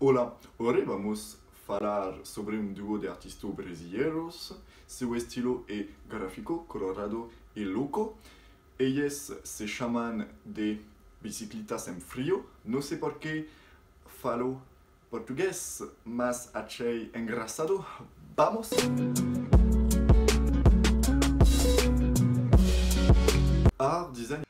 Hola, hoy vamos a falar sobre un dúo de artistas brasileños. Su estilo es gráfico, colorado y loco. Ellos se llaman de bicicletas en frío. No sé por qué falo portugués, mas achei engraçado. Vamos! Art, design.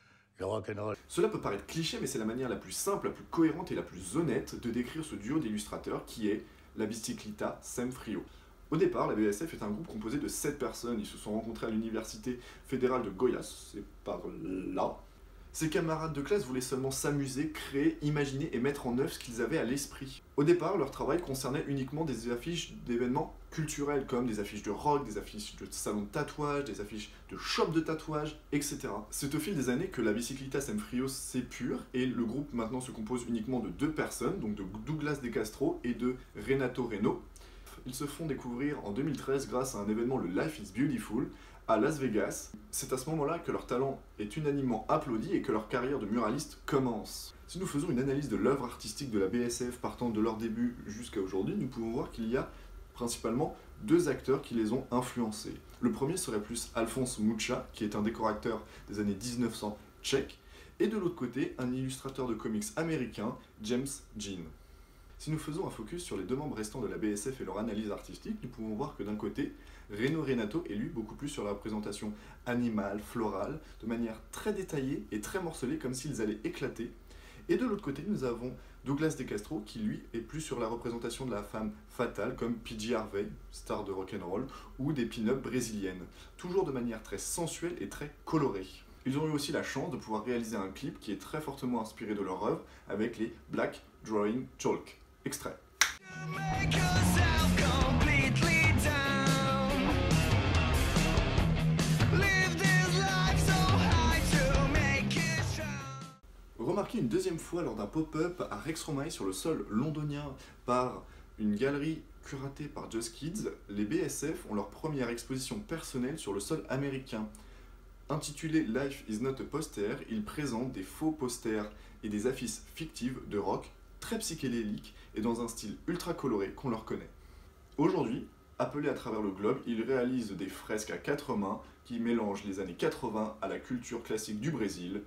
Cela peut paraître cliché, mais c'est la manière la plus simple, la plus cohérente et la plus honnête de décrire ce duo d'illustrateurs qui est la Bicicleta Sem Frio. Au départ, la BSF est un groupe composé de 7 personnes. Ils se sont rencontrés à l'université fédérale de Goiás, c'est par là. Ces camarades de classe voulaient seulement s'amuser, créer, imaginer et mettre en œuvre ce qu'ils avaient à l'esprit. Au départ, leur travail concernait uniquement des affiches d'événements culturels comme des affiches de rock, des affiches de salons de tatouage, des affiches de shops de tatouage, etc. C'est au fil des années que la Bicicleta Sem Frio s'épure et le groupe maintenant se compose uniquement de 2 personnes, donc de Douglas De Castro et de Renato Reno. Ils se font découvrir en 2013 grâce à un événement, le Life is Beautiful, à Las Vegas. C'est à ce moment-là que leur talent est unanimement applaudi et que leur carrière de muraliste commence. Si nous faisons une analyse de l'œuvre artistique de la BSF partant de leur début jusqu'à aujourd'hui, nous pouvons voir qu'il y a principalement 2 acteurs qui les ont influencés. Le premier serait plus Alphonse Mucha, qui est un décorateur des années 1900 tchèque, et de l'autre côté, un illustrateur de comics américain, James Jean. Si nous faisons un focus sur les 2 membres restants de la BSF et leur analyse artistique, nous pouvons voir que d'un côté, Renato est lui beaucoup plus sur la représentation animale, florale, de manière très détaillée et très morcelée, comme s'ils allaient éclater. Et de l'autre côté, nous avons Douglas De Castro, qui lui est plus sur la représentation de la femme fatale, comme PG Harvey, star de rock'n'roll, ou des pin-up brésiliennes, toujours de manière très sensuelle et très colorée. Ils ont eu aussi la chance de pouvoir réaliser un clip qui est très fortement inspiré de leur œuvre, avec les Black Drawing Chalk. Extrait. Remarquez une deuxième fois lors d'un pop-up à Rex Romae sur le sol londonien par une galerie curatée par Just Kids, les BSF ont leur première exposition personnelle sur le sol américain. Intitulée Life is not a poster, ils présentent des faux posters et des affiches fictives de rock très psychédéliques et dans un style ultra coloré qu'on leur connaît. Aujourd'hui, appelés à travers le globe, ils réalisent des fresques à 4 mains qui mélangent les années 80 à la culture classique du Brésil.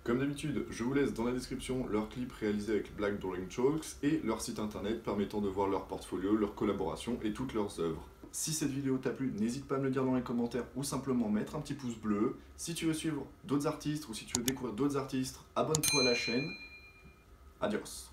Comme d'habitude, je vous laisse dans la description leurs clips réalisés avec Black Drawing Chalks et leur site internet permettant de voir leur portfolio, leurs collaborations et toutes leurs œuvres. Si cette vidéo t'a plu, n'hésite pas à me le dire dans les commentaires ou simplement mettre un petit pouce bleu. Si tu veux suivre d'autres artistes ou si tu veux découvrir d'autres artistes, abonne-toi à la chaîne. Adios.